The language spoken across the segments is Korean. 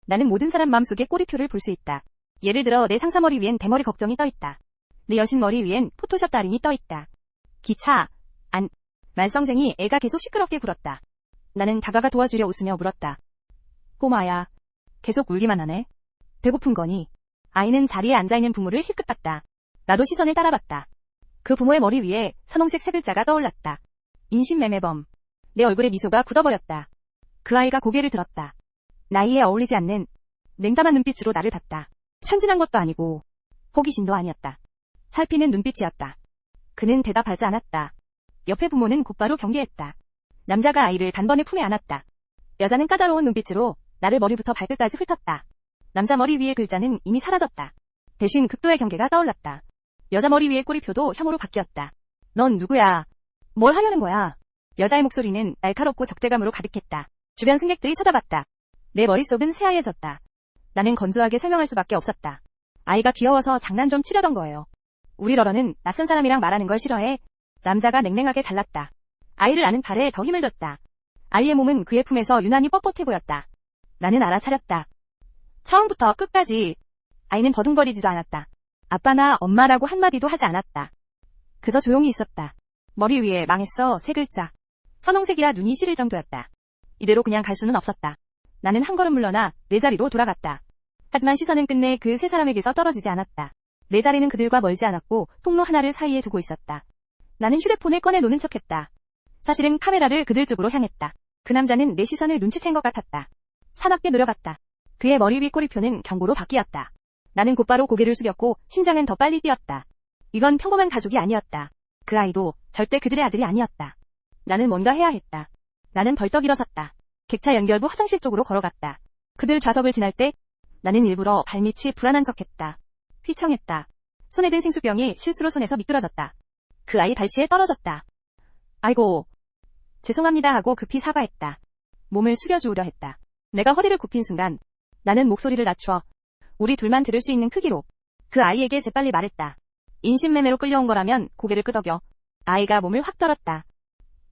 나는 모든 사람 마음속에 꼬리표를 볼 수 있다. 예를 들어 내 상사 머리 위엔 대머리 걱정이 떠있다. 내 여신 머리 위엔 포토샵 달인이 떠있다. 기차, 안, 말썽쟁이 애가 계속 시끄럽게 굴었다. 나는 다가가 도와주려 웃으며 물었다. 꼬마야, 계속 울기만 하네. 배고픈 거니? 아이는 자리에 앉아있는 부모를 힐끗 봤다. 나도 시선을 따라봤다. 그 부모의 머리 위에 선홍색 세 글자가 떠올랐다. 인신매매범. 내 얼굴에 미소가 굳어버렸다. 그 아이가 고개를 들었다. 나이에 어울리지 않는 냉담한 눈빛으로 나를 봤다. 천진한 것도 아니고 호기심도 아니었다. 살피는 눈빛이었다. 그는 대답하지 않았다. 옆에 부모는 곧바로 경계했다. 남자가 아이를 단번에 품에 안았다. 여자는 까다로운 눈빛으로 나를 머리부터 발끝까지 훑었다. 남자 머리 위의 글자는 이미 사라졌다. 대신 극도의 경계가 떠올랐다. 여자 머리 위의 꼬리표도 혐오로 바뀌었다. 넌 누구야? 뭘 하려는 거야? 여자의 목소리는 날카롭고 적대감으로 가득했다. 주변 승객들이 쳐다봤다. 내 머릿속은 새하얘졌다. 나는 건조하게 설명할 수밖에 없었다. 아이가 귀여워서 장난 좀 치려던 거예요. 우리 러러는 낯선 사람이랑 말하는 걸 싫어해. 남자가 냉랭하게 잘랐다. 아이를 안은 팔에 더 힘을 줬다. 아이의 몸은 그의 품에서 유난히 뻣뻣해 보였다. 나는 알아차렸다. 처음부터 끝까지. 아이는 버둥거리지도 않았다. 아빠나 엄마라고 한마디도 하지 않았다. 그저 조용히 있었다. 머리 위에 망했어 세 글자. 선홍색이라 눈이 시릴 정도였다. 이대로 그냥 갈 수는 없었다. 나는 한 걸음 물러나 내 자리로 돌아갔다. 하지만 시선은 끝내 그 세 사람에게서 떨어지지 않았다. 내 자리는 그들과 멀지 않았고 통로 하나를 사이에 두고 있었다. 나는 휴대폰을 꺼내 노는 척했다. 사실은 카메라를 그들 쪽으로 향했다. 그 남자는 내 시선을 눈치챈 것 같았다. 사납게 노려봤다. 그의 머리 위 꼬리표는 경고로 바뀌었다. 나는 곧바로 고개를 숙였고 심장은 더 빨리 뛰었다. 이건 평범한 가족이 아니었다. 그 아이도 절대 그들의 아들이 아니었다. 나는 뭔가 해야 했다. 나는 벌떡 일어섰다. 객차 연결부 화장실 쪽으로 걸어갔다. 그들 좌석을 지날 때 나는 일부러 발밑이 불안한 척했다. 휘청했다. 손에 든 생수병이 실수로 손에서 미끄러졌다. 그 아이 발치에 떨어졌다. 아이고, 죄송합니다 하고 급히 사과했다. 몸을 숙여주우려 했다. 내가 허리를 굽힌 순간 나는 목소리를 낮춰 우리 둘만 들을 수 있는 크기로 그 아이에게 재빨리 말했다. 인신매매로 끌려온 거라면 고개를 끄덕여. 아이가 몸을 확 떨었다.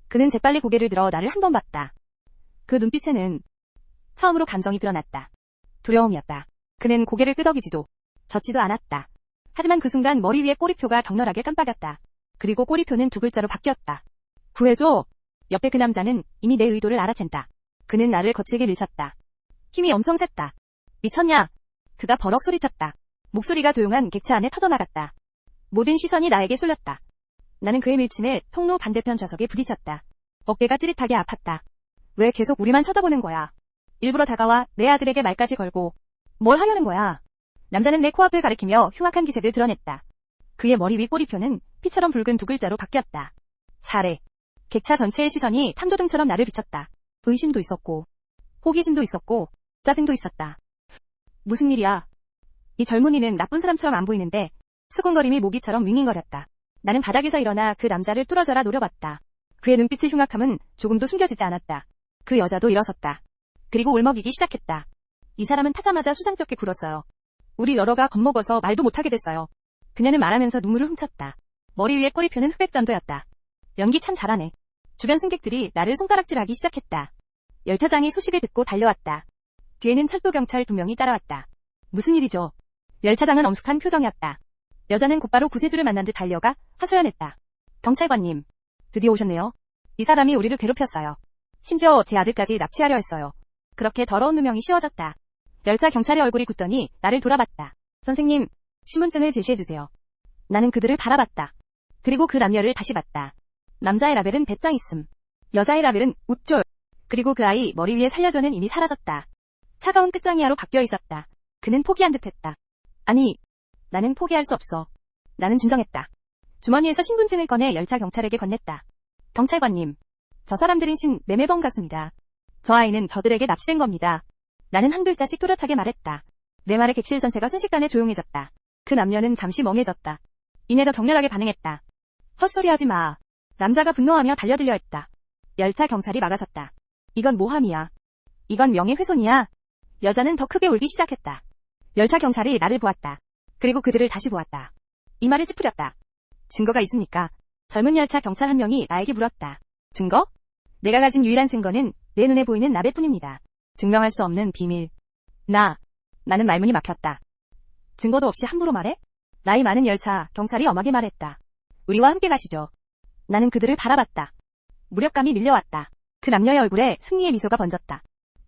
그는 재빨리 고개를 들어 나를 한 번 봤다. 그 눈빛에는 처음으로 감정이 드러났다. 두려움이었다. 그는 고개를 끄덕이지도 젖지도 않았다. 하지만 그 순간 머리 위에 꼬리표가 격렬하게 깜빡였다. 그리고 꼬리표는 두 글자로 바뀌었다. 구해줘. 옆에 그 남자는 이미 내 의도를 알아챈다. 그는 나를 거칠게 밀쳤다. 힘이 엄청 셌다. 미쳤냐? 그가 버럭 소리쳤다. 목소리가 조용한 객차 안에 터져나갔다. 모든 시선이 나에게 쏠렸다. 나는 그의 밀침에 통로 반대편 좌석에 부딪혔다. 어깨가 찌릿하게 아팠다. 왜 계속 우리만 쳐다보는 거야? 일부러 다가와 내 아들에게 말까지 걸고 뭘 하려는 거야? 남자는 내 코앞을 가리키며 흉악한 기색을 드러냈다. 그의 머리 위 꼬리표는 피처럼 붉은 두 글자로 바뀌었다. 잘해. 객차 전체의 시선이 탐조등처럼 나를 비쳤다. 의심도 있었고 호기심도 있었고 짜증도 있었다. 무슨 일이야? 이 젊은이는 나쁜 사람처럼 안 보이는데 수군거림이 모기처럼 윙윙거렸다. 나는 바닥에서 일어나 그 남자를 뚫어져라 노려봤다. 그의 눈빛의 흉악함은 조금도 숨겨지지 않았다. 그 여자도 일어섰다. 그리고 울먹이기 시작했다. 이 사람은 타자마자 수상쩍게 굴었어요. 우리 러러가 겁먹어서 말도 못하게 됐어요. 그녀는 말하면서 눈물을 훔쳤다. 머리 위에 꼬리표는 흑백전도였다. 연기 참 잘하네. 주변 승객들이 나를 손가락질하기 시작했다. 열차장이 소식을 듣고 달려왔다. 뒤에는 철도경찰 2명이 따라왔다. 무슨 일이죠? 열차장은 엄숙한 표정이었다. 여자는 곧바로 구세주를 만난 듯 달려가 하소연했다. 경찰관님, 드디어 오셨네요. 이 사람이 우리를 괴롭혔어요. 심지어 제 아들까지 납치하려 했어요. 그렇게 더러운 누명이 씌워졌다. 열차 경찰의 얼굴이 굳더니 나를 돌아봤다. 선생님, 신분증을 제시해주세요. 나는 그들을 바라봤다. 그리고 그 남녀를 다시 봤다. 남자의 라벨은 배짱 있음. 여자의 라벨은 우쭐. 그리고 그 아이 머리 위에 살려줘는 이미 사라졌다. 차가운 끝장이야로 바뀌어 있었다. 그는 포기한 듯했다. 아니, 나는 포기할 수 없어. 나는 진정했다. 주머니에서 신분증을 꺼내 열차 경찰에게 건넸다. 경찰관님, 저 사람들은 매매범 같습니다. 저 아이는 저들에게 납치된 겁니다. 나는 한 글자씩 또렷하게 말했다. 내 말에 객실 전체가 순식간에 조용해졌다. 그 남녀는 잠시 멍해졌다. 이내 더 격렬하게 반응했다. 헛소리하지 마. 남자가 분노하며 달려들려 했다. 열차 경찰이 막아섰다. 이건 모함이야. 이건 명예훼손이야. 여자는 더 크게 울기 시작했다. 열차 경찰이 나를 보았다. 그리고 그들을 다시 보았다. 이마를 찌푸렸다. 증거가 있습니까? 젊은 열차 경찰 한 명이 나에게 물었다. 증거? 내가 가진 유일한 증거는 내 눈에 보이는 라벨뿐입니다. 증명할 수 없는 비밀. 나는 말문이 막혔다. 증거도 없이 함부로 말해? 나이 많은 열차 경찰이 엄하게 말했다. 우리와 함께 가시죠. 나는 그들을 바라봤다. 무력감이 밀려왔다. 그 남녀의 얼굴에 승리의 미소가 번졌다.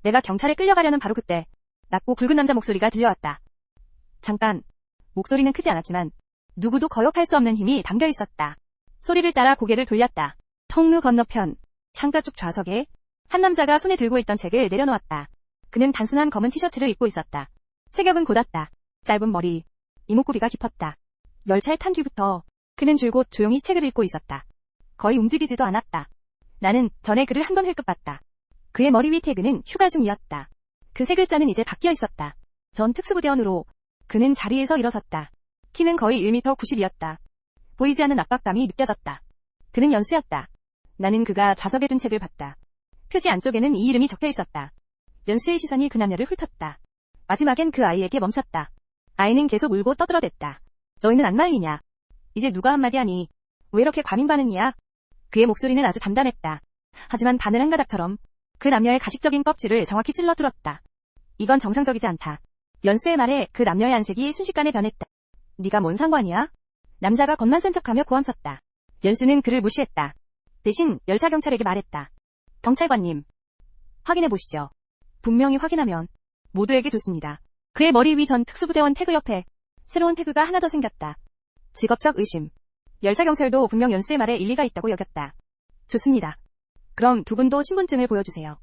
내가 경찰에 끌려가려는 바로 그때 낮고 굵은 남자 목소리가 들려왔다. 잠깐. 목소리는 크지 않았지만 누구도 거역할 수 없는 힘이 담겨 있었다. 소리를 따라 고개를 돌렸다. 통로 건너편 창가 쪽 좌석에 한 남자가 손에 들고 있던 책을 내려놓았다. 그는 단순한 검은 티셔츠를 입고 있었다. 체격은 곧았다. 짧은 머리, 이목구비가 깊었다. 열차에 탄 뒤부터 그는 줄곧 조용히 책을 읽고 있었다. 거의 움직이지도 않았다. 나는 전에 그를 한 번 흘끗 봤다. 그의 머리 위 태그는 휴가 중이었다. 그 세 글자는 이제 바뀌어 있었다. 전 특수부대원으로. 그는 자리에서 일어섰다. 키는 거의 1m 90이었다. 보이지 않는 압박감이 느껴졌다. 그는 연수였다. 나는 그가 좌석에 둔 책을 봤다. 표지 안쪽에는 이 이름이 적혀 있었다. 연수의 시선이 그 남녀를 훑었다. 마지막엔 그 아이에게 멈췄다. 아이는 계속 울고 떠들어댔다. 너희는 안 말리냐? 이제 누가 한마디 하니? 왜 이렇게 과민 반응이야? 그의 목소리는 아주 담담했다. 하지만 바늘 한 가닥처럼 그 남녀의 가식적인 껍질을 정확히 찔러 뚫었다. 이건 정상적이지 않다. 연수의 말에 그 남녀의 안색이 순식간에 변했다. 네가 뭔 상관이야? 남자가 겉만 센 척하며 고함쳤다. 연수는 그를 무시했다. 대신 열차 경찰에게 말했다. 경찰관님, 확인해 보시죠. 분명히 확인하면 모두에게 좋습니다. 그의 머리 위 전 특수부대원 태그 옆에 새로운 태그가 하나 더 생겼다. 직업적 의심. 열차 경찰도 분명 연수의 말에 일리가 있다고 여겼다. 좋습니다. 그럼 두 분도 신분증을 보여주세요.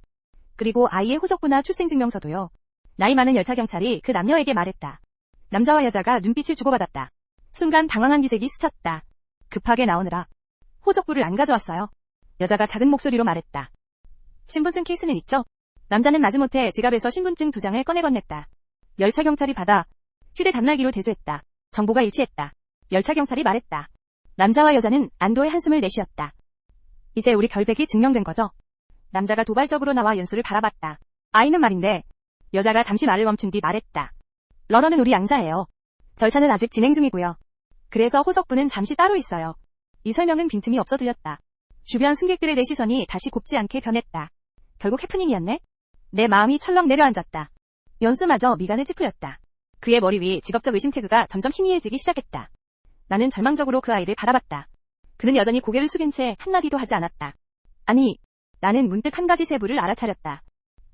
그리고 아이의 호적부나 출생증명서도요. 나이 많은 열차 경찰이 그 남녀에게 말했다. 남자와 여자가 눈빛을 주고받았다. 순간 당황한 기색이 스쳤다. 급하게 나오느라 호적부를 안 가져왔어요. 여자가 작은 목소리로 말했다. 신분증 케이스는 있죠? 남자는 마지못해 지갑에서 신분증 2장을 꺼내 건넸다. 열차 경찰이 받아 휴대 단말기로 대조했다. 정보가 일치했다. 열차 경찰이 말했다. 남자와 여자는 안도의 한숨을 내쉬었다. 이제 우리 결백이 증명된 거죠? 남자가 도발적으로 나와 연수를 바라봤다. 아이는 말인데 여자가 잠시 말을 멈춘 뒤 말했다. 러너는 우리 양자예요. 절차는 아직 진행 중이고요. 그래서 호적부는 잠시 따로 있어요. 이 설명은 빈틈이 없어 들렸다. 주변 승객들의 내 시선이 다시 곱지 않게 변했다. 결국 해프닝이었네? 내 마음이 철렁 내려앉았다. 연수마저 미간을 찌푸렸다. 그의 머리 위 직업적 의심 태그가 점점 희미해지기 시작했다. 나는 절망적으로 그 아이를 바라봤다. 그는 여전히 고개를 숙인 채 한마디도 하지 않았다. 아니, 나는 문득 한 가지 세부를 알아차렸다.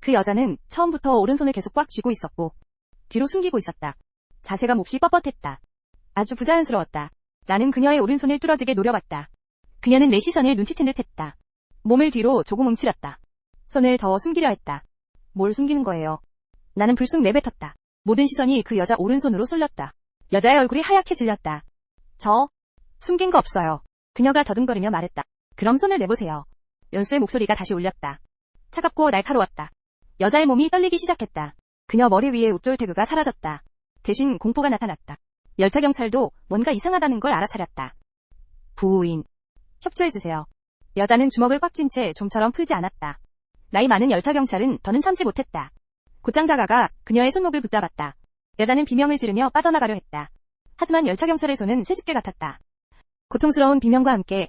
그 여자는 처음부터 오른손을 계속 꽉 쥐고 있었고 뒤로 숨기고 있었다. 자세가 몹시 뻣뻣했다. 아주 부자연스러웠다. 나는 그녀의 오른손을 뚫어지게 노려봤다. 그녀는 내 시선을 눈치챈 듯 했다. 몸을 뒤로 조금 움츠렸다. 손을 더 숨기려 했다. 뭘 숨기는 거예요? 나는 불쑥 내뱉었다. 모든 시선이 그 여자 오른손으로 쏠렸다. 여자의 얼굴이 하얗게 질렸다. 숨긴 거 없어요. 그녀가 더듬거리며 말했다. 그럼 손을 내보세요. 연수의 목소리가 다시 울렸다. 차갑고 날카로웠다. 여자의 몸이 떨리기 시작했다. 그녀 머리 위에 옥졸 태그가 사라졌다. 대신 공포가 나타났다. 열차 경찰도 뭔가 이상하다는 걸 알아차렸다. 부인, 협조해주세요. 여자는 주먹을 꽉 쥔 채 좀처럼 풀지 않았다. 나이 많은 열차 경찰은 더는 참지 못했다. 곧장 다가가 그녀의 손목을 붙잡았다. 여자는 비명을 지르며 빠져나가려 했다. 하지만 열차 경찰의 손은 새집게 같았다. 고통스러운 비명과 함께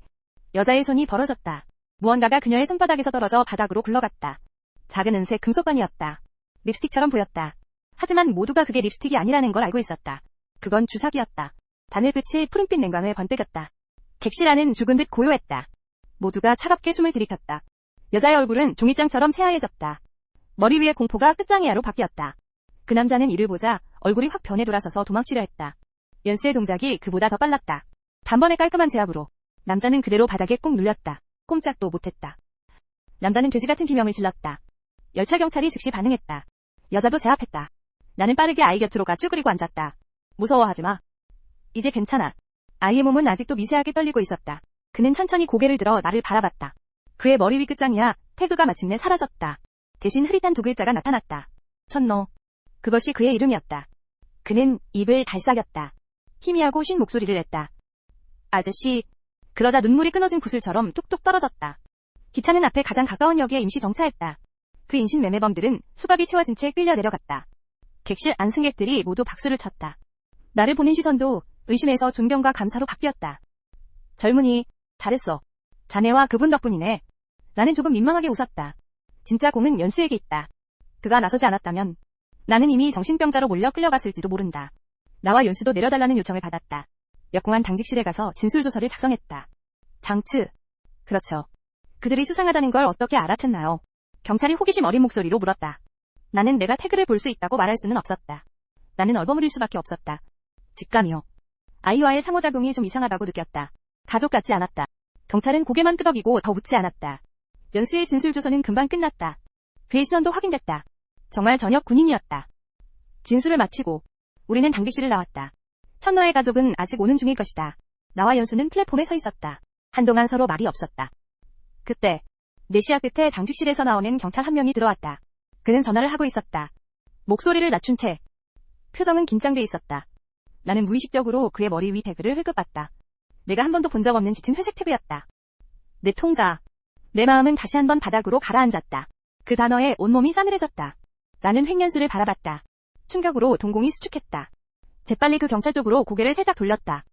여자의 손이 벌어졌다. 무언가가 그녀의 손바닥에서 떨어져 바닥으로 굴러갔다. 작은 은색 금속관이었다. 립스틱처럼 보였다. 하지만 모두가 그게 립스틱이 아니라는 걸 알고 있었다. 그건 주사기였다. 바늘 끝이 푸른빛 냉광을 번뜩였다. 객실 안은 죽은 듯 고요했다. 모두가 차갑게 숨을 들이켰다. 여자의 얼굴은 종이장처럼 새하얘졌다. 머리 위에 공포가 끝장이야로 바뀌었다. 그 남자는 이를 보자 얼굴이 확 변해 돌아서서 도망치려 했다. 연수의 동작이 그보다 더 빨랐다. 단번에 깔끔한 제압으로 남자는 그대로 바닥에 꾹 눌렸다. 꼼짝도 못했다. 남자는 돼지같은 비명을 질렀다. 열차 경찰이 즉시 반응했다. 여자도 제압했다. 나는 빠르게 아이 곁으로 가 쭈그리고 앉았다. 무서워하지 마. 이제 괜찮아. 아이의 몸은 아직도 미세하게 떨리고 있었다. 그는 천천히 고개를 들어 나를 바라봤다. 그의 머리 위 끝장이야 태그가 마침내 사라졌다. 대신 흐릿한 두 글자가 나타났다. 천노. 그것이 그의 이름이었다. 그는 입을 달싹였다. 희미하고 쉰 목소리를 냈다. 아저씨. 그러자 눈물이 끊어진 구슬처럼 뚝뚝 떨어졌다. 기차는 앞에 가장 가까운 역에 임시 정차했다. 그 인신 매매범들은 수갑이 채워진 채 끌려 내려갔다. 객실 안 승객들이 모두 박수를 쳤다. 나를 보는 시선도 의심에서 존경과 감사로 바뀌었다. 젊은이, 잘했어. 자네와 그분 덕분이네. 나는 조금 민망하게 웃었다. 진짜 공은 연수에게 있다. 그가 나서지 않았다면 나는 이미 정신병자로 몰려 끌려갔을지도 모른다. 나와 연수도 내려달라는 요청을 받았다. 역공안 당직실에 가서 진술조서를 작성했다. 장츠. 그렇죠. 그들이 수상하다는 걸 어떻게 알아챘나요? 경찰이 호기심 어린 목소리로 물었다. 나는 내가 태그를 볼 수 있다고 말할 수는 없었다. 나는 얼버무릴 수밖에 없었다. 직감이요. 아이와의 상호작용이 좀 이상하다고 느꼈다. 가족 같지 않았다. 경찰은 고개만 끄덕이고 더 묻지 않았다. 연수의 진술조서는 금방 끝났다. 그의 신원도 확인됐다. 정말 전역 군인이었다. 진술을 마치고 우리는 당직실을 나왔다. 천너의 가족은 아직 오는 중일 것이다. 나와 연수는 플랫폼에 서 있었다. 한동안 서로 말이 없었다. 그때 내시야 끝에 당직실에서 나오는 경찰 한 명이 들어왔다. 그는 전화를 하고 있었다. 목소리를 낮춘 채 표정은 긴장돼 있었다. 나는 무의식적으로 그의 머리 위 태그를 흘끗봤다. 내가 한 번도 본 적 없는 짙은 회색 태그였다. 내 통자. 내 마음은 다시 한번 바닥으로 가라앉았다. 그 단어에 온몸이 싸늘해졌다. 나는 횡연수를 바라봤다. 충격으로 동공이 수축했다. 재빨리 그 경찰 쪽으로 고개를 살짝 돌렸다.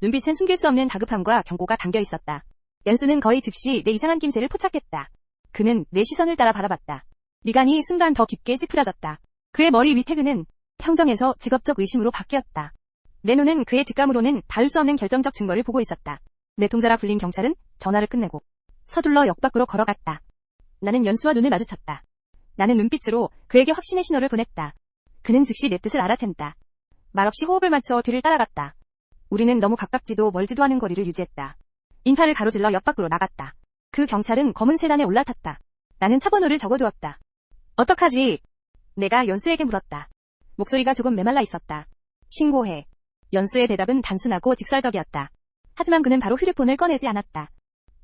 눈빛은 숨길 수 없는 다급함과 경고가 담겨 있었다. 연수는 거의 즉시 내 이상한 낌새를 포착했다. 그는 내 시선을 따라 바라봤다. 미간이 순간 더 깊게 찌푸려졌다. 그의 머리 위 태그는 평정에서 직업적 의심으로 바뀌었다. 내 눈은 그의 직감으로는 닿을 수 없는 결정적 증거를 보고 있었다. 내 통자라 불린 경찰은 전화를 끝내고 서둘러 역 밖으로 걸어갔다. 나는 연수와 눈을 마주쳤다. 나는 눈빛으로 그에게 확신의 신호를 보냈다. 그는 즉시 내 뜻을 알아챈다. 말없이 호흡을 맞춰 뒤를 따라갔다. 우리는 너무 가깝지도 멀지도 않은 거리를 유지했다. 인파를 가로질러 역 밖으로 나갔다. 그 경찰은 검은 세단에 올라탔다. 나는 차 번호를 적어두었다. 어떡하지? 내가 연수에게 물었다. 목소리가 조금 메말라 있었다. 신고해. 연수의 대답은 단순하고 직설적이었다. 하지만 그는 바로 휴대폰을 꺼내지 않았다.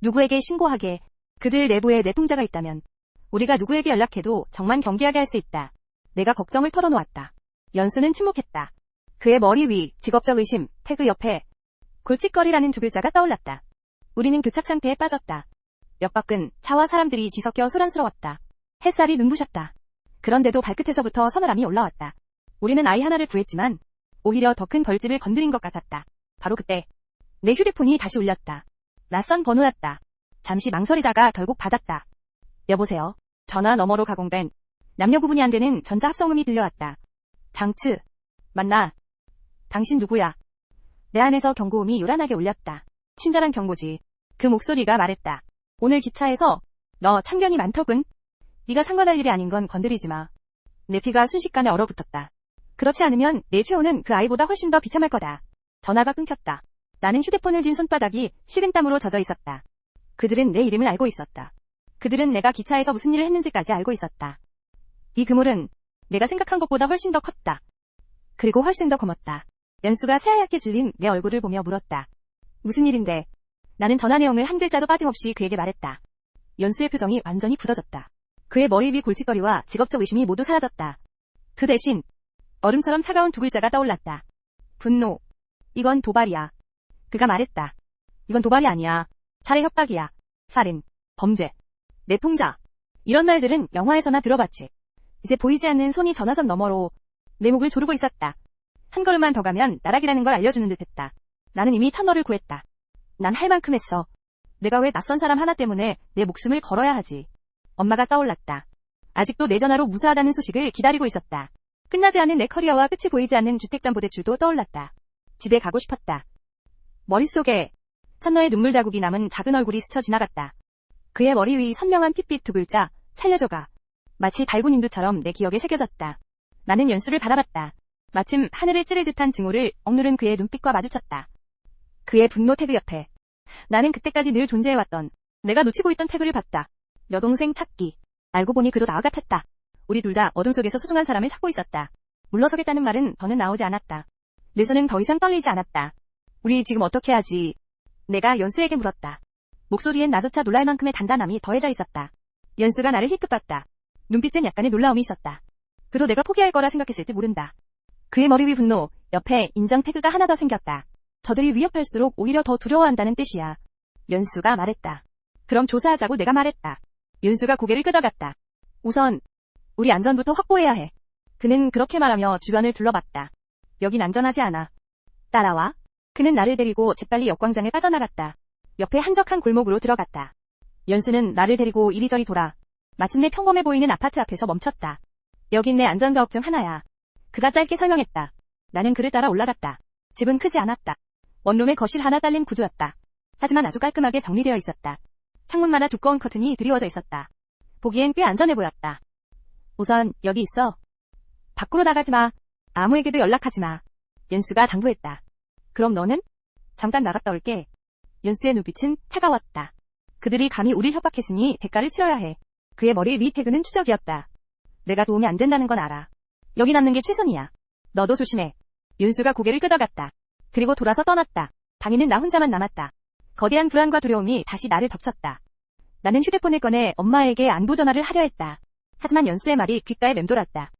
누구에게 신고하게. 그들 내부에 내 통자가 있다면 우리가 누구에게 연락해도 정말 경계하게 할 수 있다. 내가 걱정을 털어놓았다. 연수는 침묵했다. 그의 머리 위 직업적 의심 태그 옆에 골칫거리라는 두 글자가 떠올랐다. 우리는 교착 상태에 빠졌다. 역 밖은 차와 사람들이 뒤섞여 소란스러웠다. 햇살이 눈부셨다. 그런데도 발끝에서부터 서늘함이 올라왔다. 우리는 아이 하나를 구했지만 오히려 더 큰 벌집을 건드린 것 같았다. 바로 그때 내 휴대폰이 다시 울렸다. 낯선 번호였다. 잠시 망설이다가 결국 받았다. 여보세요. 전화 너머로 가공된 남녀 구분이 안 되는 전자 합성음이 들려왔다. 장츠. 맞나? 당신 누구야? 내 안에서 경고음이 요란하게 울렸다. 친절한 경고지. 그 목소리가 말했다. 오늘 기차에서 너 참견이 많더군. 네가 상관할 일이 아닌 건 건드리지 마. 내 피가 순식간에 얼어붙었다. 그렇지 않으면 내 최후는 그 아이보다 훨씬 더 비참할 거다. 전화가 끊겼다. 나는 휴대폰을 쥔 손바닥이 식은땀으로 젖어 있었다. 그들은 내 이름을 알고 있었다. 그들은 내가 기차에서 무슨 일을 했는지까지 알고 있었다. 이 그물은 내가 생각한 것보다 훨씬 더 컸다. 그리고 훨씬 더 검었다. 연수가 새하얗게 질린 내 얼굴을 보며 물었다. 무슨 일인데? 나는 전화 내용을 한 글자도 빠짐없이 그에게 말했다. 연수의 표정이 완전히 굳어졌다. 그의 머리 위 골칫거리와 직업적 의심이 모두 사라졌다. 그 대신 얼음처럼 차가운 두 글자가 떠올랐다. 분노. 이건 도발이야. 그가 말했다. 이건 도발이 아니야. 살해 협박이야. 살인. 범죄. 내 통자. 이런 말들은 영화에서나 들어봤지. 이제 보이지 않는 손이 전화선 너머로 내 목을 조르고 있었다. 한 걸음만 더 가면 나락이라는 걸 알려주는 듯했다. 나는 이미 천너를 구했다. 난 할 만큼 했어. 내가 왜 낯선 사람 하나 때문에 내 목숨을 걸어야 하지. 엄마가 떠올랐다. 아직도 내 전화로 무사하다는 소식을 기다리고 있었다. 끝나지 않은 내 커리어와 끝이 보이지 않는 주택담보대출도 떠올랐다. 집에 가고 싶었다. 머릿속에 천너의 눈물 자국이 남은 작은 얼굴이 스쳐 지나갔다. 그의 머리 위 선명한 핏빛 두 글자, 살려줘가. 마치 달군 인두처럼 내 기억에 새겨졌다. 나는 연수를 바라봤다. 마침 하늘을 찌를 듯한 증오를 억누른 그의 눈빛과 마주쳤다. 그의 분노 태그 옆에 나는 그때까지 늘 존재해왔던 내가 놓치고 있던 태그를 봤다. 여동생 찾기. 알고 보니 그도 나와 같았다. 우리 둘 다 어둠 속에서 소중한 사람을 찾고 있었다. 물러서겠다는 말은 더는 나오지 않았다. 내 손은 더 이상 떨리지 않았다. 우리 지금 어떻게 하지? 내가 연수에게 물었다. 목소리엔 나조차 놀랄 만큼의 단단함이 더해져 있었다. 연수가 나를 힐끗봤다. 눈빛엔 약간의 놀라움이 있었다. 그도 내가 포기할 거라 생각했을지 모른다. 그의 머리 위 분노, 옆에 인정 태그가 하나 더 생겼다. 저들이 위협할수록 오히려 더 두려워한다는 뜻이야. 연수가 말했다. 그럼 조사하자고 내가 말했다. 연수가 고개를 끄덕였다. 우선 우리 안전부터 확보해야 해. 그는 그렇게 말하며 주변을 둘러봤다. 여긴 안전하지 않아. 따라와. 그는 나를 데리고 재빨리 역광장에 빠져나갔다. 옆에 한적한 골목으로 들어갔다. 연수는 나를 데리고 이리저리 돌아 마침내 평범해 보이는 아파트 앞에서 멈췄다. 여긴 내 안전가옥 중 하나야. 그가 짧게 설명했다. 나는 그를 따라 올라갔다. 집은 크지 않았다. 원룸에 거실 하나 딸린 구조였다. 하지만 아주 깔끔하게 정리되어 있었다. 창문마다 두꺼운 커튼이 드리워져 있었다. 보기엔 꽤 안전해 보였다. 우선 여기 있어. 밖으로 나가지 마. 아무에게도 연락하지 마. 연수가 당부했다. 그럼 너는? 잠깐 나갔다 올게. 연수의 눈빛은 차가웠다. 그들이 감히 우릴 협박했으니 대가를 치러야 해. 그의 머리 위 태그는 추적이었다. 내가 도움이 안 된다는 건 알아. 여기 남는 게 최선이야. 너도 조심해. 윤수가 고개를 끄덕였다. 그리고 돌아서 떠났다. 방에는 나 혼자만 남았다. 거대한 불안과 두려움이 다시 나를 덮쳤다. 나는 휴대폰을 꺼내 엄마에게 안부 전화를 하려 했다. 하지만 연수의 말이 귓가에 맴돌았다.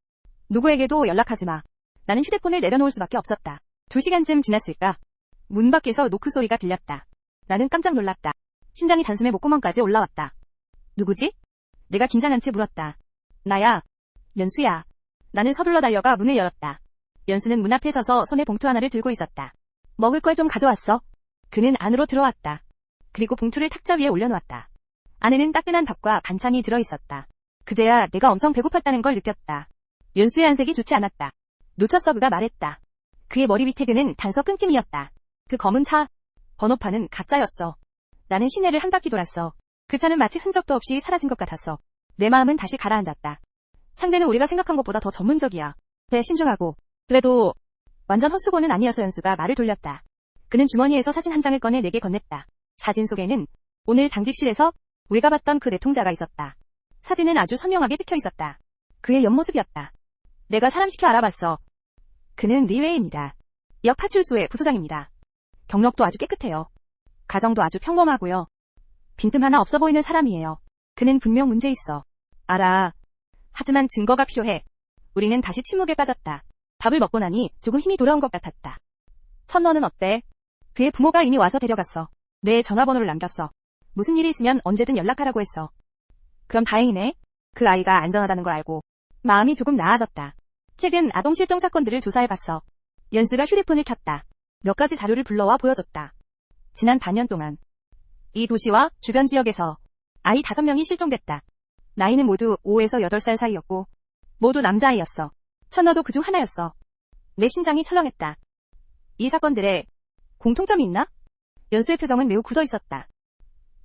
누구에게도 연락하지 마. 나는 휴대폰을 내려놓을 수밖에 없었다. 2시간쯤 지났을까? 문 밖에서 노크 소리가 들렸다. 나는 깜짝 놀랐다. 심장이 단숨에 목구멍까지 올라왔다. 누구지? 내가 긴장한 채 물었다. 나야. 연수야. 나는 서둘러 달려가 문을 열었다. 연수는 문 앞에 서서 손에 봉투 하나를 들고 있었다. 먹을 걸 좀 가져왔어. 그는 안으로 들어왔다. 그리고 봉투를 탁자 위에 올려놓았다. 안에는 따끈한 밥과 반찬이 들어있었다. 그제야 내가 엄청 배고팠다는 걸 느꼈다. 연수의 안색이 좋지 않았다. 놓쳤어 그가 말했다. 그의 머리 위 태그는 단서 끊김이었다. 그 검은 차, 번호판은 가짜였어. 나는 시내를 한 바퀴 돌았어. 그 차는 마치 흔적도 없이 사라진 것 같았어. 내 마음은 다시 가라앉았다. 상대는 우리가 생각한 것보다 더 전문적이야. 대 신중하고. 그래도 완전 헛수고는 아니어서 연수가 말을 돌렸다. 그는 주머니에서 사진 한 장을 꺼내 내게 건넸다. 사진 속에는 오늘 당직실에서 우리가 봤던 그 내통자가 있었다. 사진은 아주 선명하게 찍혀 있었다. 그의 옆모습이었다. 내가 사람 시켜 알아봤어. 그는 리웨인이다. 역 파출소의 부소장입니다. 경력도 아주 깨끗해요. 가정도 아주 평범하고요. 빈틈 하나 없어 보이는 사람이에요. 그는 분명 문제 있어. 알아. 하지만 증거가 필요해. 우리는 다시 침묵에 빠졌다. 밥을 먹고 나니 조금 힘이 돌아온 것 같았다. 천너는 어때? 그의 부모가 이미 와서 데려갔어. 내 전화번호를 남겼어. 무슨 일이 있으면 언제든 연락하라고 했어. 그럼 다행이네. 그 아이가 안전하다는 걸 알고 마음이 조금 나아졌다. 최근 아동 실종 사건들을 조사해봤어. 연수가 휴대폰을 켰다. 몇 가지 자료를 불러와 보여줬다. 지난 반년 동안 이 도시와 주변 지역에서 아이 5명이 실종됐다. 나이는 모두 5에서 8살 사이였고 모두 남자아이였어. 천너도 그중 하나였어. 내 심장이 철렁했다. 이 사건들에 공통점이 있나? 연수의 표정은 매우 굳어 있었다.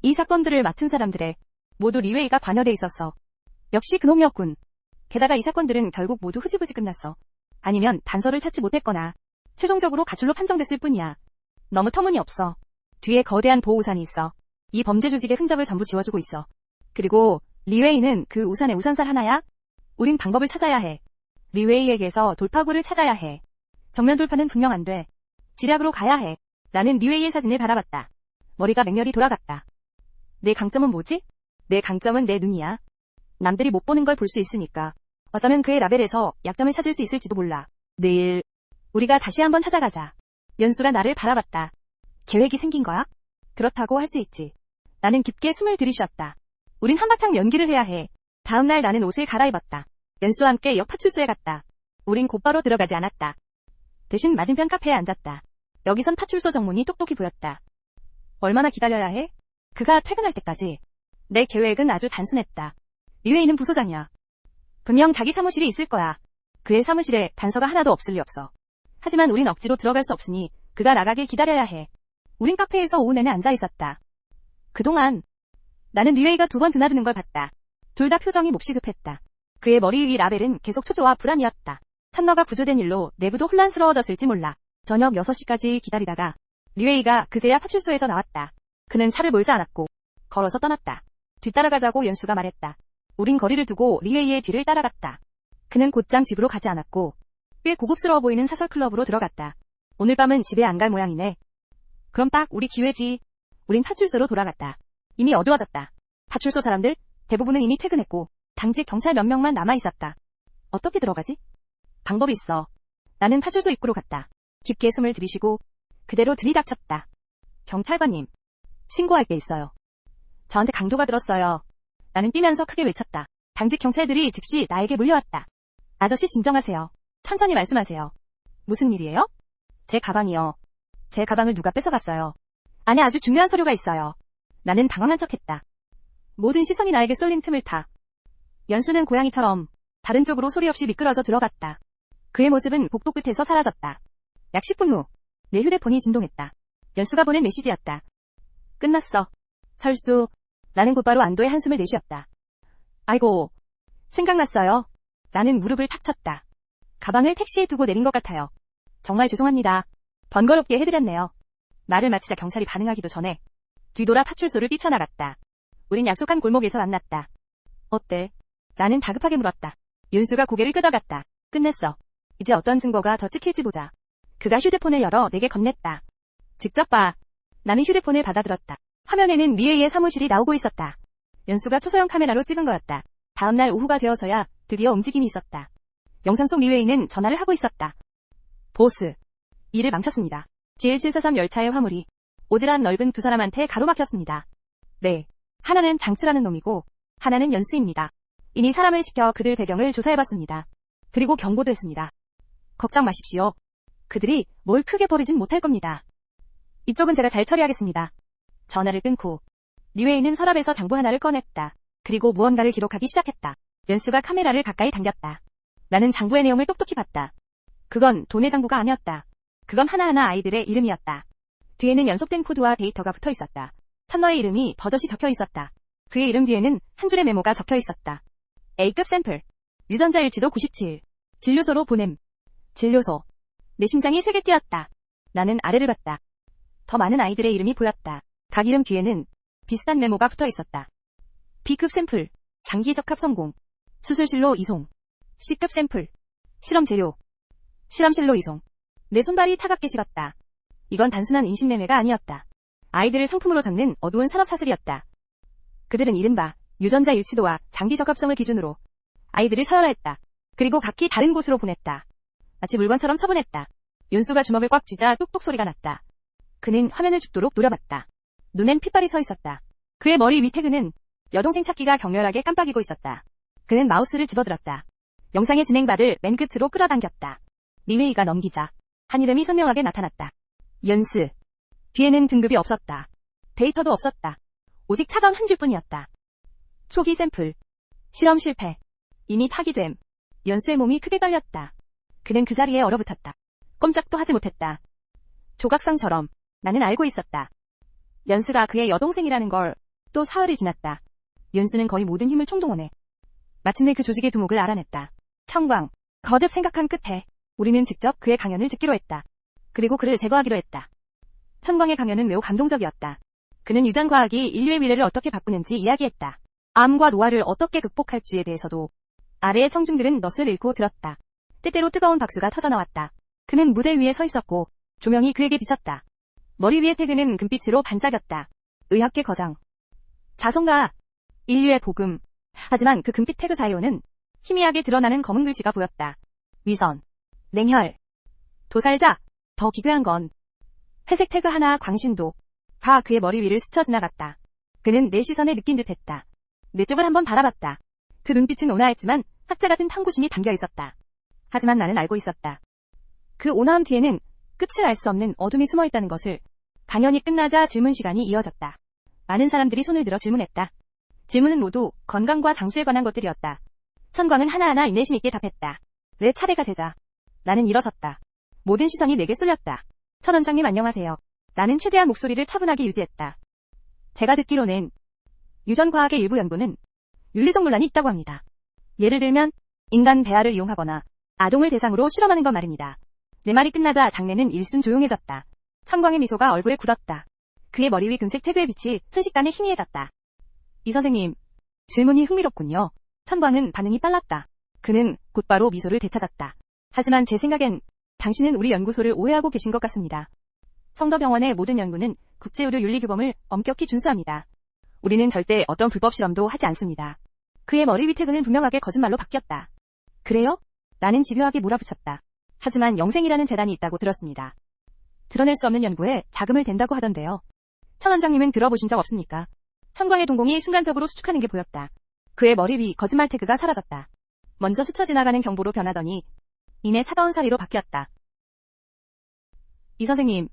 이 사건들을 맡은 사람들의 모두 리웨이가 관여돼 있었어. 역시 그놈이었군. 게다가 이 사건들은 결국 모두 흐지부지 끝났어. 아니면 단서를 찾지 못했거나 최종적으로 가출로 판정됐을 뿐이야. 너무 터무니없어. 뒤에 거대한 보호우산이 있어. 이 범죄 조직의 흔적을 전부 지워주고 있어. 그리고 리웨이는 그 우산에 우산살 하나야? 우린 방법을 찾아야 해. 리웨이에게서 돌파구를 찾아야 해. 정면 돌파는 분명 안 돼. 지략으로 가야 해. 나는 리웨이의 사진을 바라봤다. 머리가 맹렬히 돌아갔다. 내 강점은 뭐지? 내 강점은 내 눈이야. 남들이 못 보는 걸 볼 수 있으니까. 어쩌면 그의 라벨에서 약점을 찾을 수 있을지도 몰라. 내일 우리가 다시 한번 찾아가자. 연수가 나를 바라봤다. 계획이 생긴 거야? 그렇다고 할 수 있지. 나는 깊게 숨을 들이쉬었다. 우린 한바탕 연기를 해야 해. 다음 날 나는 옷을 갈아입었다. 연수와 함께 역 파출소에 갔다. 우린 곧바로 들어가지 않았다. 대신 맞은편 카페에 앉았다. 여기선 파출소 정문이 똑똑히 보였다. 얼마나 기다려야 해? 그가 퇴근할 때까지. 내 계획은 아주 단순했다. 리웨이는 부소장이야. 분명 자기 사무실이 있을 거야. 그의 사무실에 단서가 하나도 없을 리 없어. 하지만 우린 억지로 들어갈 수 없으니 그가 나가길 기다려야 해. 우린 카페에서 오후 내내 앉아 있었다. 그동안 나는 리웨이가 2번 드나드는 걸 봤다. 둘 다 표정이 몹시 급했다. 그의 머리 위 라벨은 계속 초조와 불안이었다. 천너가 구조된 일로 내부도 혼란스러워졌을지 몰라. 저녁 6시까지 기다리다가 리웨이가 그제야 파출소에서 나왔다. 그는 차를 몰지 않았고 걸어서 떠났다. 뒤따라가자고 연수가 말했다. 우린 거리를 두고 리웨이의 뒤를 따라갔다. 그는 곧장 집으로 가지 않았고 꽤 고급스러워 보이는 사설클럽으로 들어갔다. 오늘 밤은 집에 안 갈 모양이네. 그럼 딱 우리 기회지. 우린 파출소로 돌아갔다. 이미 어두워졌다. 파출소 사람들 대부분은 이미 퇴근했고 당직 경찰 몇 명만 남아있었다. 어떻게 들어가지? 방법이 있어. 나는 파출소 입구로 갔다. 깊게 숨을 들이쉬고 그대로 들이닥쳤다. 경찰관님, 신고할 게 있어요. 저한테 강도가 들었어요. 나는 뛰면서 크게 외쳤다. 당직 경찰들이 즉시 나에게 몰려왔다. 아저씨 진정하세요. 천천히 말씀하세요. 무슨 일이에요? 제 가방이요. 제 가방을 누가 뺏어갔어요. 안에 아주 중요한 서류가 있어요. 나는 당황한 척했다. 모든 시선이 나에게 쏠린 틈을 타. 연수는 고양이처럼 다른 쪽으로 소리 없이 미끄러져 들어갔다. 그의 모습은 복도 끝에서 사라졌다. 약 10분 후, 내 휴대폰이 진동했다. 연수가 보낸 메시지였다. 끝났어. 철수. 나는 곧바로 안도의 한숨을 내쉬었다. 아이고. 생각났어요. 나는 무릎을 탁 쳤다. 가방을 택시에 두고 내린 것 같아요. 정말 죄송합니다. 번거롭게 해드렸네요. 말을 마치자 경찰이 반응하기도 전에 뒤돌아 파출소를 뛰쳐나갔다. 우린 약속한 골목에서 만났다. 어때? 나는 다급하게 물었다. 윤수가 고개를 끄덕였다. 끝냈어. 이제 어떤 증거가 더 찍힐지 보자. 그가 휴대폰을 열어 내게 건넸다. 직접 봐. 나는 휴대폰을 받아들었다. 화면에는 미애의 사무실이 나오고 있었다. 연수가 초소형 카메라로 찍은 거였다. 다음날 오후가 되어서야 드디어 움직임이 있었다. 영상 속 리웨이는 전화를 하고 있었다. 보스. 일을 망쳤습니다. GL743 열차의 화물이 오지랖 넓은 두 사람한테 가로막혔습니다. 네. 하나는 장츠라는 놈이고 하나는 연수입니다. 이미 사람을 시켜 그들 배경을 조사해봤습니다. 그리고 경고도 했습니다. 걱정 마십시오. 그들이 뭘 크게 벌이진 못할 겁니다. 이쪽은 제가 잘 처리하겠습니다. 전화를 끊고 리웨이는 서랍에서 장부 하나를 꺼냈다. 그리고 무언가를 기록하기 시작했다. 연수가 카메라를 가까이 당겼다. 나는 장부의 내용을 똑똑히 봤다. 그건 돈의 장부가 아니었다. 그건 하나하나 아이들의 이름이었다. 뒤에는 연속된 코드와 데이터가 붙어 있었다. 천너의 이름이 버젓이 적혀 있었다. 그의 이름 뒤에는 한 줄의 메모가 적혀 있었다. A급 샘플. 유전자 일치도 97. 진료소로 보냄. 진료소. 내 심장이 세게 뛰었다. 나는 아래를 봤다. 더 많은 아이들의 이름이 보였다. 각 이름 뒤에는 비슷한 메모가 붙어 있었다. B급 샘플. 장기 적합 성공. 수술실로 이송. C급 샘플. 실험 재료. 실험실로 이송. 내 손발이 차갑게 식었다. 이건 단순한 인신매매가 아니었다. 아이들을 상품으로 삼는 어두운 산업 사슬이었다. 그들은 이른바 유전자 일치도와 장기 적합성을 기준으로 아이들을 서열화했다. 그리고 각기 다른 곳으로 보냈다. 마치 물건처럼 처분했다. 윤수가 주먹을 꽉 쥐자 뚝뚝 소리가 났다. 그는 화면을 죽도록 노려봤다. 눈엔 핏발이 서 있었다. 그의 머리 위 태그는 여동생 찾기가 격렬하게 깜빡이고 있었다. 그는 마우스를 집어들었다. 영상의 진행바를 맨 끝으로 끌어당겼다. 리웨이가 넘기자 한 이름이 선명하게 나타났다. 연스. 뒤에는 등급이 없었다. 데이터도 없었다. 오직 차가운 한 줄뿐이었다. 초기 샘플. 실험 실패. 이미 파기됨. 연수의 몸이 크게 떨렸다. 그는 그 자리에 얼어붙었다. 꼼짝도 하지 못했다. 조각상처럼 나는 알고 있었다. 연수가 그의 여동생이라는 걸. 또 사흘이 지났다. 연수는 거의 모든 힘을 총동원해 마침내 그 조직의 두목을 알아냈다. 청광. 거듭 생각한 끝에 우리는 직접 그의 강연을 듣기로 했다. 그리고 그를 제거하기로 했다. 천광의 강연은 매우 감동적이었다. 그는 유전과학이 인류의 미래를 어떻게 바꾸는지 이야기했다. 암과 노화를 어떻게 극복할지에 대해서도. 아래의 청중들은 넛을 잃고 들었다. 때때로 뜨거운 박수가 터져나왔다. 그는 무대 위에 서 있었고 조명이 그에게 비쳤다. 머리 위의 태그는 금빛으로 반짝였다. 의학계 거장. 자성가. 인류의 복음. 하지만 그 금빛 태그 사이로는 희미하게 드러나는 검은 글씨가 보였다. 위선. 냉혈. 도살자. 더 기괴한 건 회색 태그 하나 광신도. 가 그의 머리 위를 스쳐 지나갔다. 그는 내 시선에 느낀 듯했다. 내 쪽을 한번 바라봤다. 그 눈빛은 온화했지만 학자 같은 탐구심이 담겨 있었다. 하지만 나는 알고 있었다. 그 온화함 뒤에는 끝을 알 수 없는 어둠이 숨어 있다는 것을. 강연이 끝나자 질문 시간이 이어졌다. 많은 사람들이 손을 들어 질문했다. 질문은 모두 건강과 장수에 관한 것들이었다. 천광은 하나하나 인내심 있게 답했다. 내 차례가 되자 나는 일어섰다. 모든 시선이 내게 쏠렸다. 천 원장님 안녕하세요. 나는 최대한 목소리를 차분하게 유지했다. 제가 듣기로는 유전과학의 일부 연구는 윤리적 논란이 있다고 합니다. 예를 들면 인간 배아를 이용하거나 아동을 대상으로 실험하는 것 말입니다. 내 말이 끝나자 장내는 일순 조용해졌다. 천광의 미소가 얼굴에 굳었다. 그의 머리 위 금색 태그의 빛이 순식간에 희미해졌다. 이 선생님, 질문이 흥미롭군요. 천광은 반응이 빨랐다. 그는 곧바로 미소를 되찾았다. 하지만 제 생각엔 당신은 우리 연구소를 오해하고 계신 것 같습니다. 성도병원의 모든 연구는 국제의료 윤리규범을 엄격히 준수합니다. 우리는 절대 어떤 불법 실험도 하지 않습니다. 그의 머리 위 태그는 분명하게 거짓말로 바뀌었다. 그래요? 나는 집요하게 몰아붙였다. 하지만 영생이라는 재단이 있다고 들었습니다. 드러낼 수 없는 연구에 자금을 댄다고 하던데요. 천 원장님은 들어보신 적 없습니까? 천광의 동공이 순간적으로 수축하는 게 보였다. 그의 머리 위 거짓말 태그가 사라졌다. 먼저 스쳐 지나가는 경보로 변하더니 이내 차가운 사리로 바뀌었다. 이 선생님,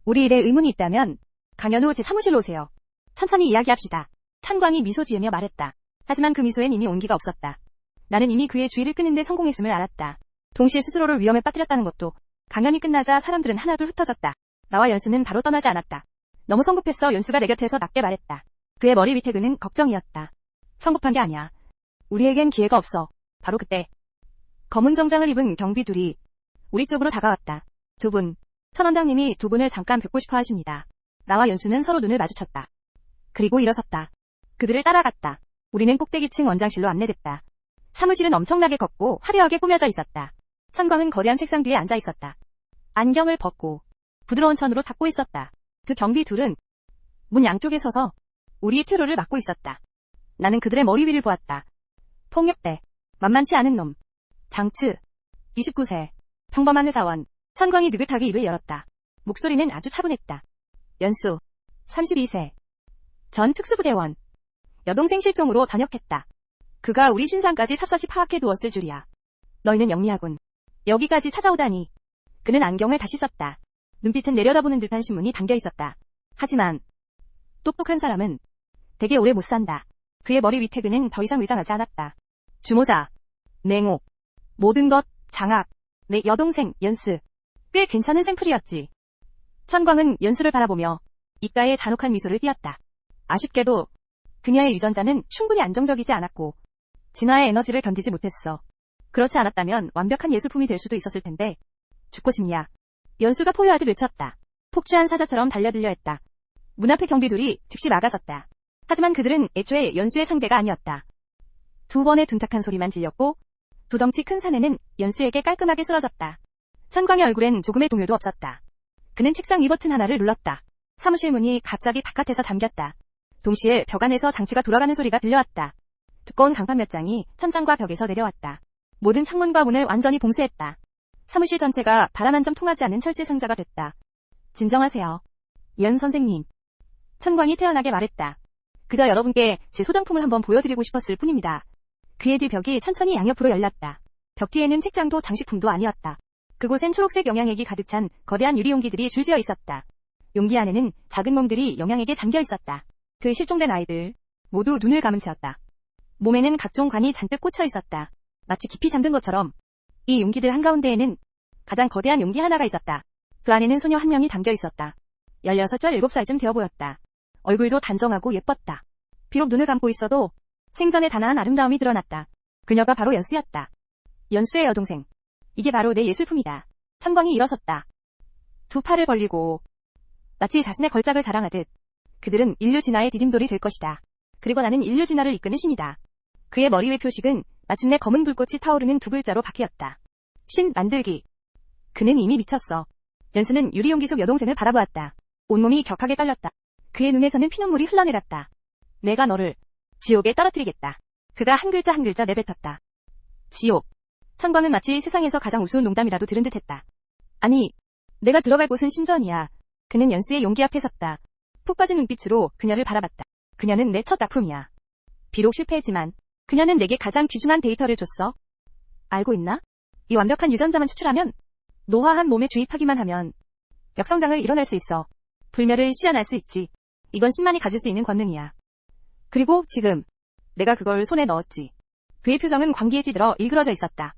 우리 일에 의문이 있다면 강연 후 제 사무실로 오세요. 천천히 이야기합시다. 천광이 미소 지으며 말했다. 하지만 그 미소엔 이미 온기가 없었다. 나는 이미 그의 주의를 끄는데 성공했음을 알았다. 동시에 스스로를 위험에 빠뜨렸다는 것도. 강연이 끝나자 사람들은 하나둘 흩어졌다. 나와 연수는 바로 떠나지 않았다. 너무 성급했어. 연수가 내 곁에서 낮게 말했다. 그의 머리 밑에 그는 걱정이었다. 성급한 게 아니야. 우리에겐 기회가 없어. 바로 그때 검은 정장을 입은 경비 둘이 우리 쪽으로 다가왔다. 두 분. 천 원장님이 두 분을 잠깐 뵙고 싶어 하십니다. 나와 연수는 서로 눈을 마주쳤다. 그리고 일어섰다. 그들을 따라갔다. 우리는 꼭대기층 원장실로 안내됐다. 사무실은 엄청나게 걷고 화려하게 꾸며져 있었다. 천광은 거대한 책상 뒤에 앉아 있었다. 안경을 벗고 부드러운 천으로 닦고 있었다. 그 경비 둘은 문 양쪽에 서서 우리의 퇴로를 막고 있었다. 나는 그들의 머리 위를 보았다. 폭력배. 만만치 않은 놈. 장츠. 29세. 평범한 회사원. 천광이 느긋하게 입을 열었다. 목소리는 아주 차분했다. 연수. 32세. 전 특수부대원. 여동생 실종으로 전역했다. 그가 우리 신상까지 샅샅이 파악해 두었을 줄이야. 너희는 영리하군. 여기까지 찾아오다니. 그는 안경을 다시 썼다. 눈빛은 내려다보는 듯한 신문이 담겨 있었다. 하지만 똑똑한 사람은 되게 오래 못 산다. 그의 머리 위태 그는 더 이상 위장하지 않았다. 주모자, 맹옥, 모든 것, 장악, 내 여동생, 연수. 꽤 괜찮은 샘플이었지. 천광은 연수를 바라보며 입가에 잔혹한 미소를 띄었다. 아쉽게도 그녀의 유전자는 충분히 안정적이지 않았고 진화의 에너지를 견디지 못했어. 그렇지 않았다면 완벽한 예술품이 될 수도 있었을 텐데. 죽고 싶냐? 연수가 포효하듯 외쳤다. 폭주한 사자처럼 달려들려 했다. 문 앞의 경비들이 즉시 막아섰다. 하지만 그들은 애초에 연수의 상대가 아니었다. 두 번의 둔탁한 소리만 들렸고 두 덩치 큰 사내는 연수에게 깔끔하게 쓰러졌다. 천광의 얼굴엔 조금의 동요도 없었다. 그는 책상 위 버튼 하나를 눌렀다. 사무실 문이 갑자기 바깥에서 잠겼다. 동시에 벽 안에서 장치가 돌아가는 소리가 들려왔다. 두꺼운 강판 몇 장이 천장과 벽에서 내려왔다. 모든 창문과 문을 완전히 봉쇄했다. 사무실 전체가 바람 한 점 통하지 않는 철제 상자가 됐다. 진정하세요. 연 선생님. 천광이 태연하게 말했다. 그저 여러분께 제 소장품을 한번 보여드리고 싶었을 뿐입니다. 그의 뒤 벽이 천천히 양옆으로 열렸다. 벽 뒤에는 책장도 장식품도 아니었다. 그곳엔 초록색 영양액이 가득 찬 거대한 유리 용기들이 줄지어 있었다. 용기 안에는 작은 몸들이 영양액에 잠겨 있었다. 그 실종된 아이들 모두 눈을 감은 채였다. 몸에는 각종 관이 잔뜩 꽂혀 있었다. 마치 깊이 잠든 것처럼. 이 용기들 한가운데에는 가장 거대한 용기 하나가 있었다. 그 안에는 소녀 한 명이 담겨 있었다. 16, 17살쯤 되어 보였다. 얼굴도 단정하고 예뻤다. 비록 눈을 감고 있어도 생전에 단아한 아름다움이 드러났다. 그녀가 바로 연수였다. 연수의 여동생. 이게 바로 내 예술품이다. 천광이 일어섰다. 두 팔을 벌리고 마치 자신의 걸작을 자랑하듯 그들은 인류 진화의 디딤돌이 될 것이다. 그리고 나는 인류 진화를 이끄는 신이다. 그의 머리 위 표식은 마침내 검은 불꽃이 타오르는 두 글자로 바뀌었다. 신 만들기. 그는 이미 미쳤어. 연수는 유리용기 속 여동생을 바라보았다. 온몸이 격하게 떨렸다. 그의 눈에서는 피눈물이 흘러내렸다. 내가 너를 지옥에 떨어뜨리겠다. 그가 한 글자 한 글자 내뱉었다. 지옥. 천광은 마치 세상에서 가장 우스운 농담이라도 들은 듯했다. 아니, 내가 들어갈 곳은 신전이야. 그는 연수의 용기 앞에 섰다. 푹 빠진 눈빛으로 그녀를 바라봤다. 그녀는 내 첫 작품이야. 비록 실패했지만 그녀는 내게 가장 귀중한 데이터를 줬어. 알고 있나? 이 완벽한 유전자만 추출하면, 노화한 몸에 주입하기만 하면 역성장을 이뤄낼 수 있어. 불멸을 실현할 수 있지. 이건 신만이 가질 수 있는 권능이야. 그리고 지금 내가 그걸 손에 넣었지. 그의 표정은 광기에 찌들어 일그러져 있었다.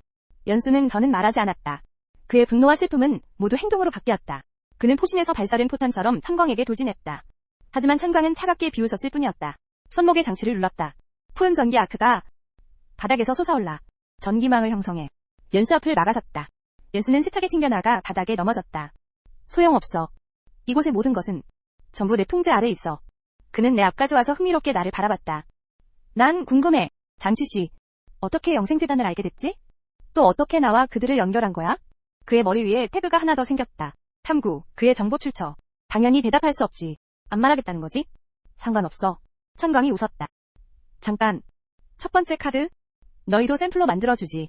연수는 더는 말하지 않았다. 그의 분노와 슬픔은 모두 행동으로 바뀌었다. 그는 포신에서 발사된 포탄처럼 천광에게 돌진했다. 하지만 천광은 차갑게 비웃었을 뿐이었다. 손목에 장치를 눌렀다. 푸른 전기 아크가 바닥에서 솟아올라 전기망을 형성해 연수 앞을 막아섰다. 연수는 세차게 튕겨나가 바닥에 넘어졌다. 소용없어. 이곳의 모든 것은 전부 내 통제 아래 있어. 그는 내 앞까지 와서 흥미롭게 나를 바라봤다. 난 궁금해. 장치씨, 어떻게 영생재단을 알게 됐지? 또 어떻게 나와 그들을 연결한 거야? 그의 머리 위에 태그가 하나 더 생겼다. 탐구, 그의 정보 출처. 당연히 대답할 수 없지. 안 말하겠다는 거지? 상관없어. 천광이 웃었다. 잠깐. 첫 번째 카드? 너희도 샘플로 만들어주지.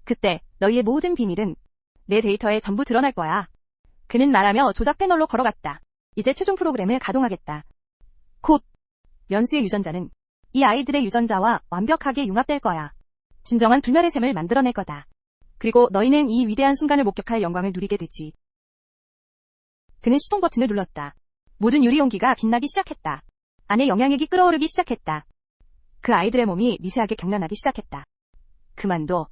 그때 너희의 모든 비밀은 내 데이터에 전부 드러날 거야. 그는 말하며 조작 패널로 걸어갔다. 이제 최종 프로그램을 가동하겠다. 곧 연수의 유전자는 이 아이들의 유전자와 완벽하게 융합될 거야. 진정한 불멸의 셈을 만들어낼 거다. 그리고 너희는 이 위대한 순간을 목격할 영광을 누리게 되지. 그는 시동 버튼을 눌렀다. 모든 유리 용기가 빛나기 시작했다. 안에 영양액이 끓어오르기 시작했다. 그 아이들의 몸이 미세하게 경련하기 시작했다. 그만둬.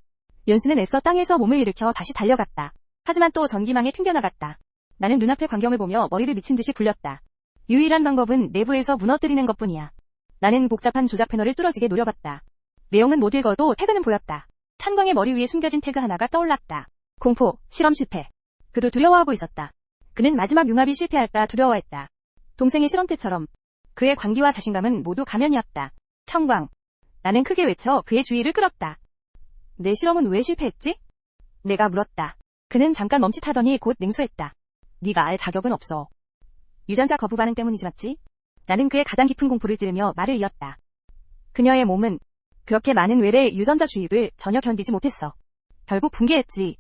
연수는 애써 땅에서 몸을 일으켜 다시 달려갔다. 하지만 또 전기망에 튕겨나갔다. 나는 눈앞의 광경을 보며 머리를 미친 듯이 굴렸다. 유일한 방법은 내부에서 무너뜨리는 것뿐이야. 나는 복잡한 조작 패널을 뚫어지게 노려봤다. 내용은 못 읽어도 태그는 보였다. 천광의 머리 위에 숨겨진 태그 하나가 떠올랐다. 공포, 실험 실패. 그도 두려워하고 있었다. 그는 마지막 융합이 실패할까 두려워했다. 동생의 실험 때처럼 그의 광기와 자신감은 모두 가면이었다. 천광. 나는 크게 외쳐 그의 주의를 끌었다. 내 실험은 왜 실패했지? 내가 물었다. 그는 잠깐 멈칫하더니 곧 냉소했다. 네가 알 자격은 없어. 유전자 거부 반응 때문이지 맞지? 나는 그의 가장 깊은 공포를 찌르며 말을 이었다. 그녀의 몸은 그렇게 많은 외래 유전자 주입을 전혀 견디지 못했어. 결국 붕괴했지.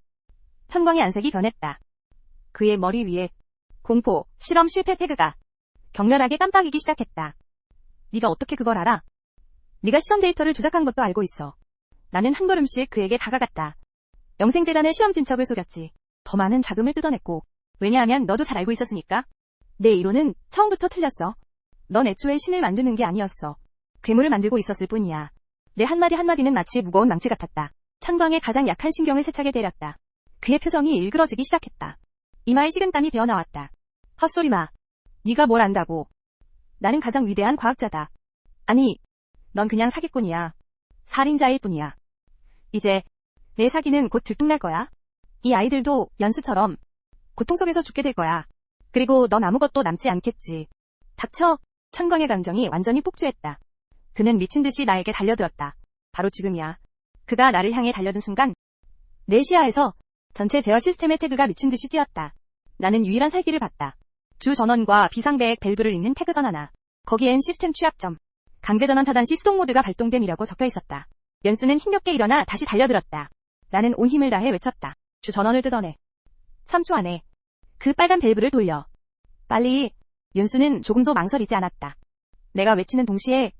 천광의 안색이 변했다. 그의 머리 위에 공포, 실험 실패 태그가 격렬하게 깜빡이기 시작했다. 네가 어떻게 그걸 알아? 네가 실험 데이터를 조작한 것도 알고 있어. 나는 한 걸음씩 그에게 다가갔다. 영생재단의 실험 진척을 속였지. 더 많은 자금을 뜯어냈고. 왜냐하면 너도 잘 알고 있었으니까. 내 이론은 처음부터 틀렸어. 넌 애초에 신을 만드는 게 아니었어. 괴물을 만들고 있었을 뿐이야. 내 한마디 한마디는 마치 무거운 망치 같았다. 천광의 가장 약한 신경을 세차게 때렸다. 그의 표정이 일그러지기 시작했다. 이마에 식은땀이 배어나왔다. 헛소리 마. 네가 뭘 안다고. 나는 가장 위대한 과학자다. 아니, 넌 그냥 사기꾼이야. 살인자일 뿐이야. 이제 내 사기는 곧 들통날 거야. 이 아이들도 연수처럼 고통 속에서 죽게 될 거야. 그리고 넌 아무것도 남지 않겠지. 닥쳐. 천광의 감정이 완전히 폭주했다. 그는 미친 듯이 나에게 달려들었다. 바로 지금이야. 그가 나를 향해 달려든 순간 내 시야에서 전체 제어 시스템의 태그가 미친 듯이 뛰었다. 나는 유일한 살기를 봤다. 주 전원과 비상배액 밸브를 잇는 태그전 하나. 거기엔 시스템 취약점, 강제전원 차단 시 수동 모드가 발동됨이라고 적혀 있었다. 연수는 힘겹게 일어나 다시 달려들었다. 나는 온 힘을 다해 외쳤다. 주 전원을 뜯어내. 3초 안에 그 빨간 밸브를 돌려. 빨리. 연수는 조금도 망설이지 않았다. 내가 외치는 동시에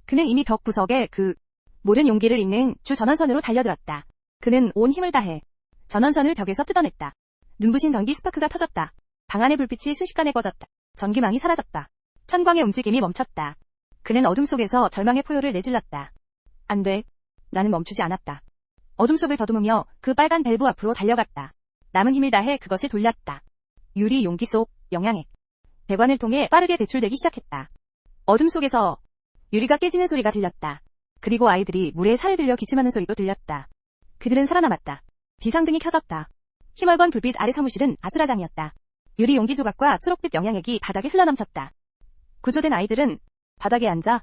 그는 이미 벽 구석에 그 모든 용기를 잇는 주 전원선으로 달려들었다. 그는 온 힘을 다해 전원선을 벽에서 뜯어냈다. 눈부신 전기 스파크가 터졌다. 방 안의 불빛이 순식간에 꺼졌다. 전기망이 사라졌다. 천광의 움직임이 멈췄다. 그는 어둠 속에서 절망의 포효를 내질렀다. 안 돼. 나는 멈추지 않았다. 어둠 속을 더듬으며 그 빨간 밸브 앞으로 달려갔다. 남은 힘을 다해 그것을 돌렸다. 유리 용기 속 영양액. 배관을 통해 빠르게 배출되기 시작했다. 어둠 속에서 유리가 깨지는 소리가 들렸다. 그리고 아이들이 물에 살을 들려 기침하는 소리도 들렸다. 그들은 살아남았다. 비상등이 켜졌다. 희멀건 불빛 아래 사무실은 아수라장이었다. 유리 용기 조각과 초록빛 영양액이 바닥에 흘러넘쳤다. 구조된 아이들은 바닥에 앉아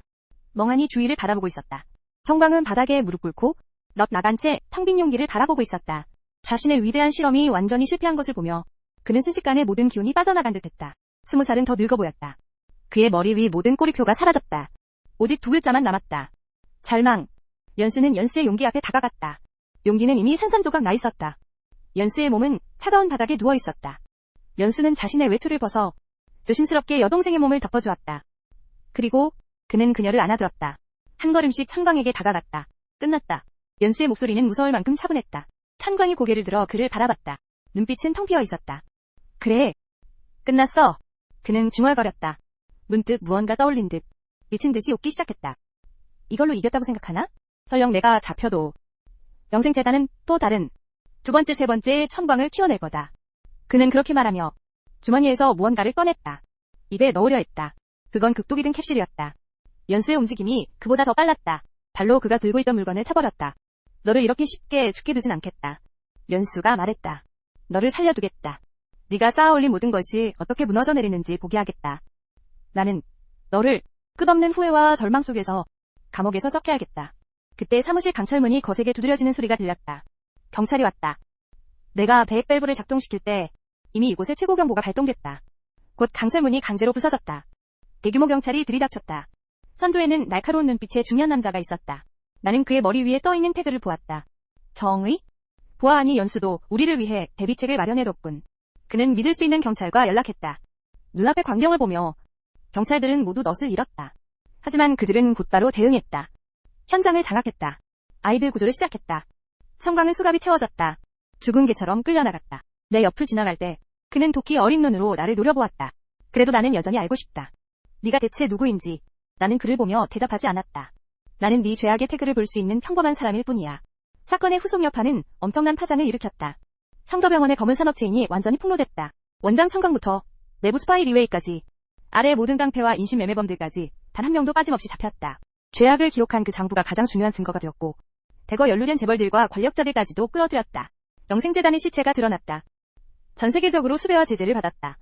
멍하니 주위를 바라보고 있었다. 천광은 바닥에 무릎 꿇고 넛 나간 채 텅 빈 용기를 바라보고 있었다. 자신의 위대한 실험이 완전히 실패한 것을 보며 그는 순식간에 모든 기운이 빠져나간 듯했다. 20살은 더 늙어 보였다. 그의 머리 위 모든 꼬리표가 사라졌다. 오직 두 글자만 남았다. 절망. 연수는 연수의 용기 앞에 다가갔다. 용기는 이미 산산조각 나 있었다. 연수의 몸은 차가운 바닥에 누워 있었다. 연수는 자신의 외투를 벗어 조심스럽게 여동생의 몸을 덮어주었다. 그리고 그는 그녀를 안아들었다. 한 걸음씩 천광에게 다가갔다. 끝났다. 연수의 목소리는 무서울 만큼 차분했다. 천광이 고개를 들어 그를 바라봤다. 눈빛은 텅 비어 있었다. 그래. 끝났어. 그는 중얼거렸다. 문득 무언가 떠올린 듯 미친 듯이 웃기 시작했다. 이걸로 이겼다고 생각하나? 설령 내가 잡혀도 영생재단은 또 다른 두 번째 세 번째 천광을 키워낼 거다. 그는 그렇게 말하며 주머니에서 무언가를 꺼냈다. 입에 넣으려 했다. 그건 극독이 든 캡슐이었다. 연수의 움직임이 그보다 더 빨랐다. 발로 그가 들고 있던 물건을 차버렸다. 너를 이렇게 쉽게 죽게 두진 않겠다. 연수가 말했다. 너를 살려두겠다. 네가 쌓아올린 모든 것이 어떻게 무너져 내리는지 보게 하겠다. 나는 너를 끝없는 후회와 절망 속에서 감옥에서 썩게 하겠다. 그때 사무실 강철문이 거세게 두드려지는 소리가 들렸다. 경찰이 왔다. 내가 배액 밸브를 작동시킬 때 이미 이곳에 최고 경보가 발동됐다. 곧 강철문이 강제로 부서졌다. 대규모 경찰이 들이닥쳤다. 선두에는 날카로운 눈빛의 중년 남자가 있었다. 나는 그의 머리 위에 떠있는 태그를 보았다. 정의? 보아하니 연수도 우리를 위해 대비책을 마련해뒀군. 그는 믿을 수 있는 경찰과 연락했다. 눈앞의 광경을 보며 경찰들은 모두 넋을 잃었다. 하지만 그들은 곧바로 대응했다. 현장을 장악했다. 아이들 구조를 시작했다. 천광은 수갑이 채워졌다. 죽은 개처럼 끌려나갔다. 내 옆을 지나갈 때 그는 독히 어린 눈으로 나를 노려보았다. 그래도 나는 여전히 알고 싶다. 네가 대체 누구인지. 나는 그를 보며 대답하지 않았다. 나는 네 죄악의 태그를 볼 수 있는 평범한 사람일 뿐이야. 사건의 후속 여파는 엄청난 파장을 일으켰다. 성도병원의 검은 산업체인이 완전히 폭로됐다. 원장 청강부터 내부 스파이 리웨이까지 아래 모든 깡패와 인신매매범들까지 단 한 명도 빠짐없이 잡혔다. 죄악을 기록한 그 장부가 가장 중요한 증거가 되었고 대거 연루된 재벌들과 권력자들까지도 끌어들였다. 영생재단의 실체가 드러났다. 전 세계적으로 수배와 제재를 받았다.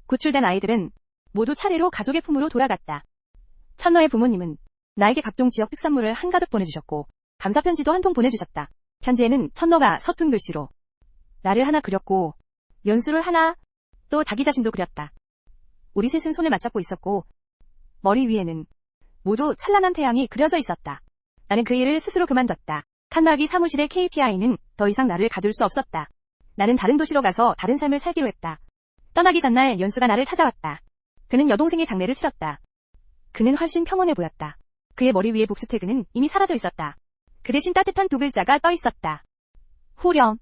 구출된 아이들은 모두 차례로 가족의 품으로 돌아갔다. 천너의 부모님은 나에게 각종 지역 특산물을 한가득 보내주셨고 감사 편지도 한 통 보내주셨다. 편지에는 천너가 서툰 글씨로 나를 하나 그렸고 연수를 하나 또 자기 자신도 그렸다. 우리 셋은 손을 맞잡고 있었고 머리 위에는 모두 찬란한 태양이 그려져 있었다. 나는 그 일을 스스로 그만뒀다. 칸마기 사무실의 KPI는 더 이상 나를 가둘 수 없었다. 나는 다른 도시로 가서 다른 삶을 살기로 했다. 떠나기 전날 연수가 나를 찾아왔다. 그는 여동생의 장례를 치렀다. 그는 훨씬 평온해 보였다. 그의 머리 위에 복수 태그는 이미 사라져 있었다. 그 대신 따뜻한 두 글자가 떠 있었다. 후렴.